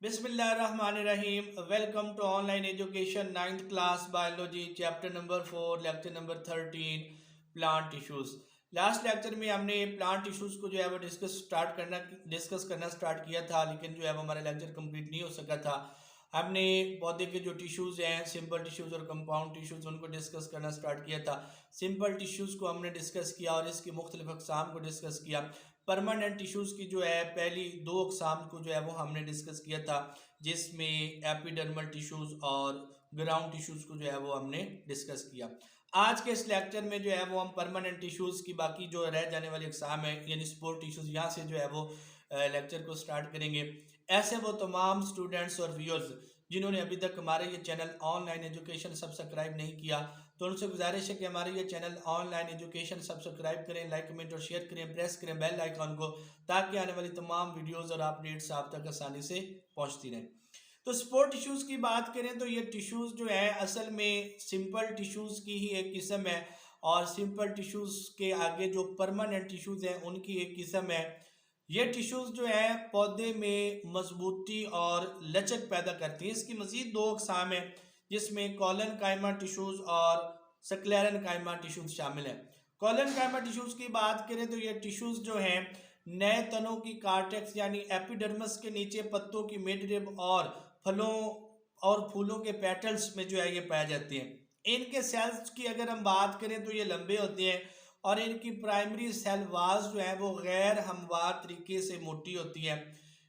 बिस्मिल्लाहिर्रहमानिर्रहीम। Welcome to online education 9th class biology chapter number 4 lecture number 13 plant tissues. Last lecture में हमने plant tissues को जो है वो डिस्कस करना स्टार्ट किया था, लेकिन जो है वो हमारा लेक्चर कंप्लीट नहीं हो सका था। हमने पौधे के जो टिश्यूज हैं, सिंपल टिश्यूज और कंपाउंड टिश्यूज, उनको डिस्कस करना स्टार्ट किया था। सिंपल टिश्यूज को हमने डिस्कस किया और इसकी मुख्तलिफ अक़साम को डिस्कस किया। परमानेंट टिश्यूज़ की जो है पहली दो अक़साम को जो है वो हमने डिस्कस किया था, जिसमें एपिडर्मल टिश्यूज़ और ग्राउंड टिश्यूज़ को जो है वो हमने डिस्कस किया। आज के इस लेक्चर में जो है वो हम परमानेंट टिश्यूज़ की बाकी जो रह जाने वाली अक़साम है, यानी स्पोर टिश्यूज़, यहाँ से जो है वो लेक्चर को स्टार्ट करेंगे। ऐसे वो तमाम स्टूडेंट्स और व्यूअर्स जिन्होंने अभी तक हमारे ये चैनल ऑनलाइन एजुकेशन सब्सक्राइब नहीं किया, तो उनसे गुजारिश है कि हमारे ये चैनल ऑनलाइन एजुकेशन सब्सक्राइब करें, लाइक कमेंट और शेयर करें, प्रेस करें बेल आइकॉन को, ताकि आने वाली तमाम वीडियोस और अपडेट्स आप तक आसानी से पहुंचती रहें। तो स्पोर टिश्यूज़ की बात करें तो ये टिश्यूज़ जो है असल में सिंपल टिश्यूज़ की ही एक किस्म है, और सिंपल टिश्यूज़ के आगे जो परमानेंट टिश्यूज़ हैं उनकी एक किस्म है। ये टिश्यूज़ जो है पौधे में मजबूती और लचक पैदा करती हैं। इसकी मज़ीद दो अक़साम हैं, जिसमें कॉलन कायमा टिश्यूज़ और स्क्लेरन कायमा टिश्यूज़ शामिल हैं। कॉलन कायमा टिश्यूज़ की बात करें तो ये टिश्यूज़ जो हैं नए तनों की कार्टेक्स यानी एपिडर्मिस के नीचे पत्तों की मिडरिब और फलों और फूलों के पेटल्स में जो है ये पाए जाते हैं। इनके सेल्स की अगर हम बात करें तो ये लंबे होते हैं, और इनकी प्राइमरी सेल वाल्स जो है वो गैर हमवार तरीके से मोटी होती है।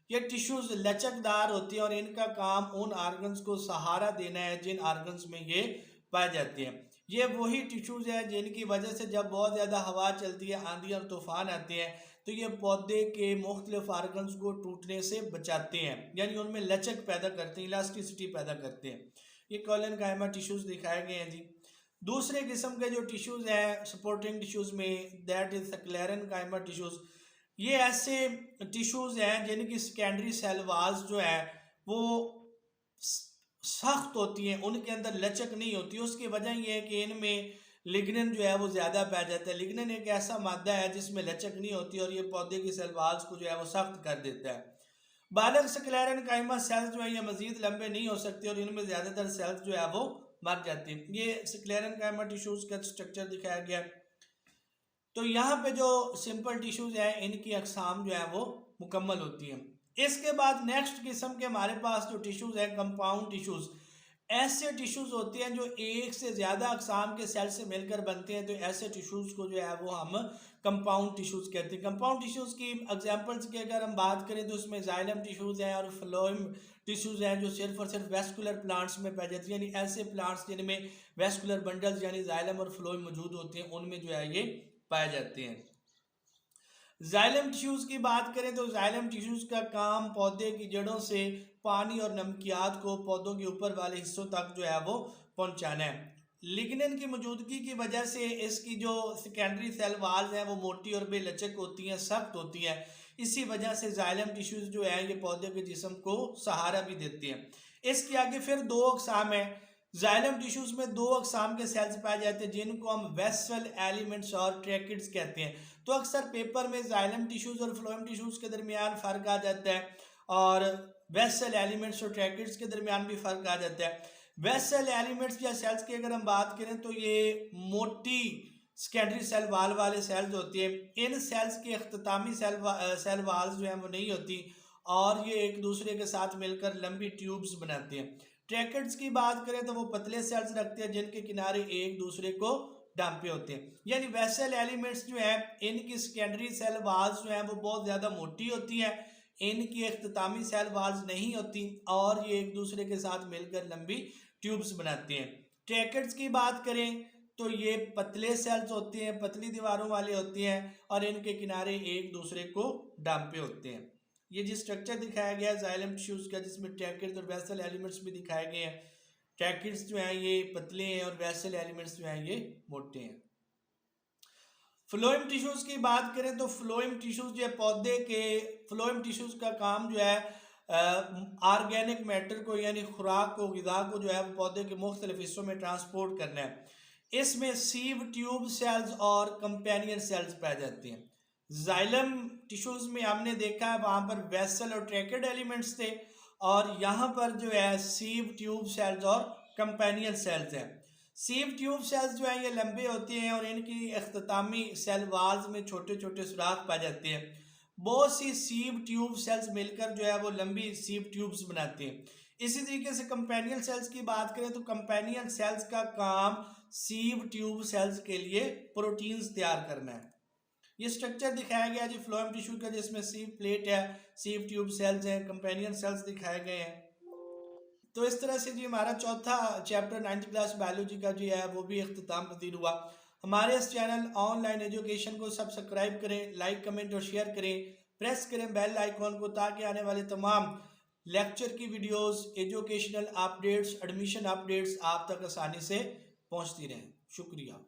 ये टिश्यूज लचकदार होती है और इनका काम उन आर्गन्स को सहारा देना है जिन आर्गन्स में ये पाए जाते हैं। ये वही टिश्यूज हैं जिनकी वजह से जब बहुत ज़्यादा हवा चलती है, आंधी और तूफान आते हैं, तो ये पौधे के मुख्तलिफ आर्गन्स को टूटने से बचाते हैं, यानी उनमें लचक पैदा करते हैं, इलास्टिसिटी पैदा करते हैं। ये कॉलन कायमा टिश्यूज दिखाए गए हैं जी। दूसरे किस्म के जो टिश्यूज हैं सपोर्टिंग टिश्यूज में, दैट इज स्क्लेरन कायमा टिश्यूज। ये ऐसे टिश्यूज हैं जिनकी सेकेंडरी सेल वाल्स जो है वो सख्त होती हैं, उनके अंदर लचक नहीं होती। उसकी वजह यह है कि इनमें लिग्निन जो है वो ज़्यादा पाया जाता है। लिग्निन एक ऐसा मादा है जिसमें लचक नहीं होती, और ये पौधे की सेल वाल्स को जो है वो सख्त कर देता है। बालक स्क्लेरन कायमा सेल्स जो है ये मजीद लंबे नहीं हो सकते, और इनमें ज़्यादातर सेल्स जो है वो मर जाती हैं। ये स्क्लेरन कायमा टिश्यूज का स्ट्रक्चर दिखाया गया। तो यहाँ पे जो सिंपल टिश्यूज हैं इनकी अक़साम जो है वो मुकम्मल होती हैं। इसके बाद नेक्स्ट किस्म के हमारे पास जो टिश्यूज हैं कंपाउंड टिश्यूज। ऐसे टिश्यूज होते हैं जो एक से ज़्यादा अक़साम के सेल से मिलकर बनते हैं, तो ऐसे टिश्यूज को जो है वो हम कंपाउंड टिश्यूज कहते हैं। कंपाउंड टिश्यूज की एग्जांपल्स की अगर हम बात करें तो उसमें जाइलम टिश्यूज हैं और फ्लोएम टिश्यूज हैं, जो सिर्फ और सिर्फ वेस्कुलर प्लांट्स में पाई जाती है, यानी ऐसे प्लांट्स जिनमें वेस्कुलर बंडल्स यानी जाइलम और फ्लोएम मौजूद होते हैं, उनमें जो है ये पाए जाते हैं। जाइलम टिश्यूज की बात करें तो जाइलम टिश्यूज का काम पौधे की जड़ों से पानी और नमकियात को पौधों के ऊपर वाले हिस्सों तक जो है वो पहुंचाना है। लिग्निन की मौजूदगी की वजह से इसकी जो सेकेंडरी सेल वाल्स हैं वो मोटी और बेलचक होती हैं, सख्त होती हैं। इसी वजह से जाइलम टिश्यूज जो है ये पौधे के जिस्म को सहारा भी देती हैं। इसके आगे फिर दो अक़साम है। जाइलम टिश्यूज में दो अक़साम के सेल्स पाए जाते हैं जिनको हम वेसल एलिमेंट्स और ट्रैकिड्स कहते हैं। तो अक्सर पेपर में जाइलम टिश्यूज और फ्लोएम टिश्यूज के दरमियान फ़र्क आ जाता है, और वेसल एलिमेंट्स और ट्रैकिड्स के दरमियान भी फ़र्क आ जाता है। वेसल एलिमेंट्स या सेल्स की अगर हम बात करें तो ये मोटी सेकेंडरी सेल वाल वाले सेल्स होती हैं। इन सेल्स की अख्तामी सेल वाल्स जो हैं वो नहीं होती, और ये एक दूसरे के साथ मिलकर लंबी ट्यूब्स बनाते हैं। ट्रैकिड्स की बात करें तो वो पतले सेल्स रखते हैं जिनके किनारे एक दूसरे को डांपे होते हैं। यानी वेसल एलिमेंट्स जो है इनकी सेकेंडरी सेल वाल्स जो है वो बहुत ज़्यादा मोटी होती है, इनकी इख्तितामी सेल वाल्स नहीं होती, और ये एक दूसरे के साथ मिलकर लंबी ट्यूब्स बनाते हैं। ट्रैकिड्स की बात करें तो ये पतले सेल्स होते हैं, पतली दीवारों वाले होते हैं, और इनके किनारे एक दूसरे को डांपे होते हैं। ये जो स्ट्रक्चर दिखाया गया है जाइलम टिश्यूज का, जिसमें ट्रैकिड्स और वेसल एलिमेंट्स भी दिखाए गए हैं। ट्रैकिड्स जो हैं ये पतले हैं और वेसल एलिमेंट्स जो हैं ये मोटे हैं। फ्लोएम टिश्यूज की बात करें तो फ्लोएम टिश्यूज जो है पौधे के, फ्लोएम टिश्यूज का काम जो है ऑर्गेनिक मैटर को यानी खुराक को, ग़िज़ा को जो है पौधे के मुख्तलिफ हिस्सों में ट्रांसपोर्ट करना है। इसमें सीव ट्यूब सेल्स और कंपेनियन सेल्स पाए जाते हैं। जाइलम टिश्यूज में हमने देखा है वहाँ पर वेसल और ट्रैकिड एलिमेंट्स थे, और यहाँ पर जो है सीव ट्यूब सेल्स और कंपेनियन सेल्स हैं। सीव ट्यूब सेल्स जो है ये लंबे होते हैं और इनकी अख्तामी सेल वाल्स में छोटे छोटे सुराख पाए जाते हैं। बहुत सी सीव ट्यूब सेल्स मिलकर जो है वो लंबी सीव ट्यूब्स बनाते हैं। इसी तरीके से कंपेनियन सेल्स की बात करें तो कंपेनियन सेल्स का काम सीव ट्यूब सेल्स के लिए प्रोटीन्स तैयार करना है। ये स्ट्रक्चर दिखाया गया जी फ्लोएम टिश्यू का, जिसमें सीव प्लेट है, सीव ट्यूब सेल्स हैं, कंपेनियन सेल्स दिखाए गए हैं। तो इस तरह से जी हमारा चौथा चैप्टर 9th क्लास बायोलॉजी का जो है वो भी इख्तिताम पजीर हुआ। हमारे इस चैनल ऑनलाइन एजुकेशन को सब्सक्राइब करें, लाइक कमेंट और शेयर करें, प्रेस करें बेल आइकॉन को, ताकि आने वाले तमाम लेक्चर की videos, educational updates, admission updates आप तक आसानी से पहुंचती रहें। शुक्रिया।